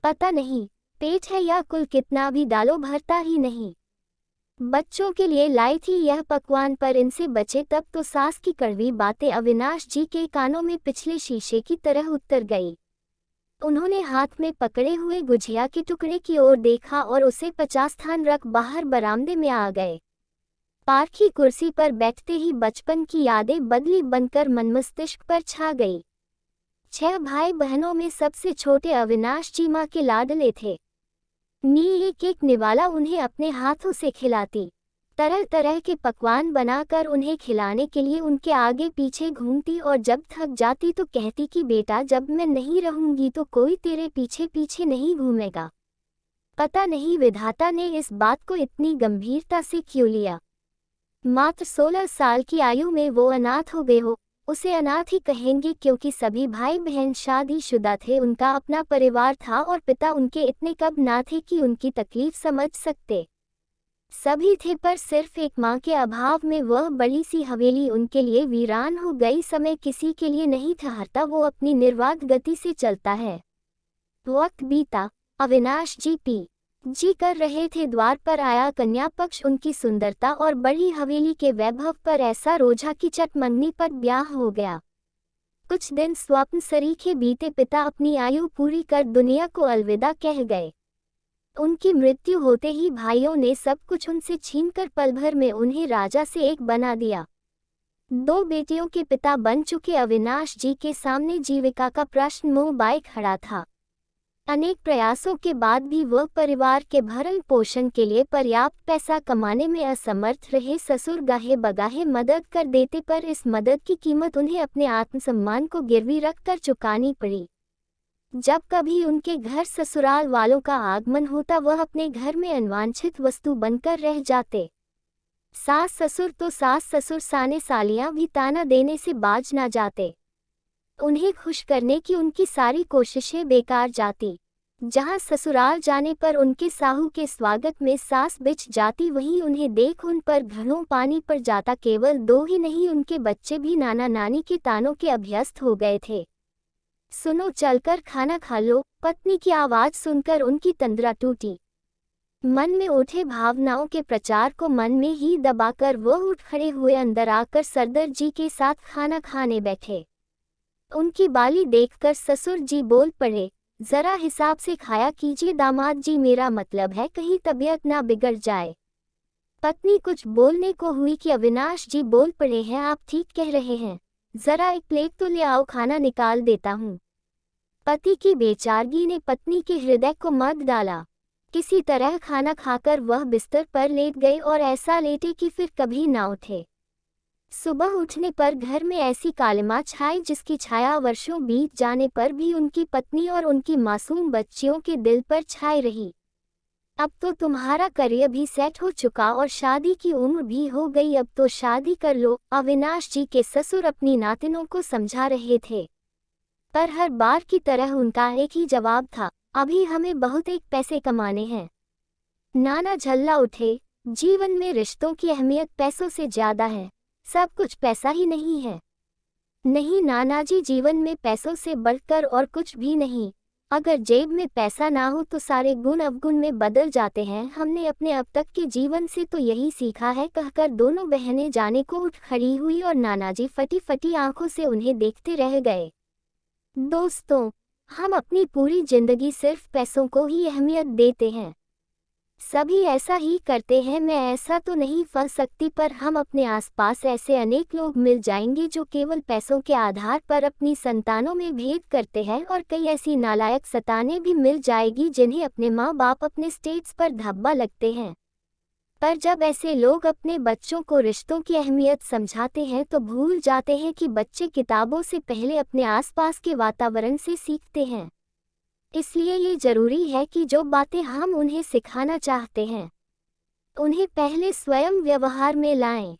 पता नहीं पेट है या कुल, कितना भी डालो भरता ही नहीं। बच्चों के लिए लाई थी यह पकवान, पर इनसे बचे तब तो सास की कड़वी बातें अविनाश जी के कानों में पिछले शीशे की तरह उतर गई। उन्होंने हाथ में पकड़े हुए गुझिया के टुकड़े की ओर देखा और उसे 50 स्थान रख बाहर बरामदे में आ गए। पार्क की कुर्सी पर बैठते ही बचपन की यादें बदली बनकर मन मस्तिष्क पर छा गई। 6 भाई बहनों में सबसे छोटे अविनाश जी माँ के लाडले थे। नी एक एक निवाला उन्हें अपने हाथों से खिलाती, तरह तरह के पकवान बनाकर उन्हें खिलाने के लिए उनके आगे पीछे घूमती और जब थक जाती तो कहती कि बेटा जब मैं नहीं रहूंगी तो कोई तेरे पीछे पीछे नहीं घूमेगा। पता नहीं विधाता ने इस बात को इतनी गंभीरता से क्यों लिया। मात्र 16 साल की आयु में वो अनाथ हो गए हो। उसे अनाथ ही कहेंगे क्योंकि सभी भाई बहन शादीशुदा थे, उनका अपना परिवार था और पिता उनके इतने कब ना थे कि उनकी तकलीफ समझ सकते। सभी थे पर सिर्फ एक माँ के अभाव में वह बड़ी सी हवेली उनके लिए वीरान हो गई। समय किसी के लिए नहीं ठहरता, वो अपनी निर्वाध गति से चलता है। वक्त बीता, अविनाश जी कर रहे थे, द्वार पर आया कन्या पक्ष। उनकी सुंदरता और बड़ी हवेली के वैभव पर ऐसा रोझा कि चट मंगनी पर ब्याह हो गया। कुछ दिन स्वप्न सरीखे बीते, पिता अपनी आयु पूरी कर दुनिया को अलविदा कह गए। उनकी मृत्यु होते ही भाइयों ने सब कुछ उनसे छीनकर पल भर में उन्हें राजा से एक बना दिया। 2 बेटियों के पिता बन चुके अविनाश जी के सामने जीविका का प्रश्न मुंह बाए खड़ा था। अनेक प्रयासों के बाद भी वह परिवार के भरण पोषण के लिए पर्याप्त पैसा कमाने में असमर्थ रहे। ससुर गाहे बगाहे मदद कर देते, पर इस मदद की कीमत उन्हें अपने आत्मसम्मान को गिरवी रखकर चुकानी पड़ी। जब कभी उनके घर ससुराल वालों का आगमन होता, वह अपने घर में अनवांछित वस्तु बनकर रह जाते। सास ससुर साने सालियां भी ताना देने से बाज ना जाते। उन्हें खुश करने की उनकी सारी कोशिशें बेकार जाती। जहां ससुराल जाने पर उनके साहू के स्वागत में सास बिछ जाती, वहीं उन्हें देख उन पर घड़ों पानी पड़ जाता। केवल 2 ही नहीं, उनके बच्चे भी नाना नानी के तानों के अभ्यस्त हो गए थे। सुनो चलकर खाना खा लो, पत्नी की आवाज सुनकर उनकी तंद्रा टूटी। मन में उठे भावनाओं के प्रचार को मन में ही दबाकर वह उठ खड़े हुए अंदर आकर सरदार जी के साथ खाना खाने बैठे। उनकी बाली देखकर ससुर जी बोल पड़े, जरा हिसाब से खाया कीजिए दामाद जी, मेरा मतलब है कहीं तबीयत ना बिगड़ जाए। पत्नी कुछ बोलने को हुई कि अविनाश जी बोल पड़े हैं, आप ठीक कह रहे हैं, जरा एक प्लेट तो ले आओ, खाना निकाल देता हूँ। पति की बेचारगी ने पत्नी के हृदय को मद डाला। किसी तरह खाना खाकर वह बिस्तर पर लेट गए और ऐसा लेटे कि फिर कभी ना उठे। सुबह उठने पर घर में ऐसी कालिमा छाई जिसकी छाया वर्षों बीत जाने पर भी उनकी पत्नी और उनकी मासूम बच्चियों के दिल पर छाई रही। अब तो तुम्हारा करियर भी सेट हो चुका और शादी की उम्र भी हो गई, अब तो शादी कर लो, अविनाश जी के ससुर अपनी नातिनों को समझा रहे थे। पर हर बार की तरह उनका एक ही जवाब था, अभी हमें बहुत एक पैसे कमाने हैं। नाना झल्ला उठे, जीवन में रिश्तों की अहमियत पैसों से ज्यादा है, सब कुछ पैसा ही नहीं है। नहीं नानाजी, जीवन में पैसों से बढ़कर और कुछ भी नहीं। अगर जेब में पैसा ना हो तो सारे गुण अवगुण में बदल जाते हैं। हमने अपने अब तक के जीवन से तो यही सीखा है, कहकर दोनों बहनें जाने को उठ खड़ी हुई और नानाजी फटी फटी आंखों से उन्हें देखते रह गए। दोस्तों, हम अपनी पूरी जिंदगी सिर्फ पैसों को ही अहमियत देते हैं। सभी ऐसा ही करते हैं, मैं ऐसा तो नहीं फंस सकती, पर हम अपने आसपास ऐसे अनेक लोग मिल जाएंगे जो केवल पैसों के आधार पर अपनी संतानों में भेद करते हैं, और कई ऐसी नालायक संतानें भी मिल जाएगी जिन्हें अपने माँ बाप अपने स्टेट्स पर धब्बा लगते हैं। पर जब ऐसे लोग अपने बच्चों को रिश्तों की अहमियत समझाते हैं तो भूल जाते हैं कि बच्चे किताबों से पहले अपने आसपास के वातावरण से सीखते हैं। इसलिए ये जरूरी है कि जो बातें हम उन्हें सिखाना चाहते हैं, उन्हें पहले स्वयं व्यवहार में लाएं।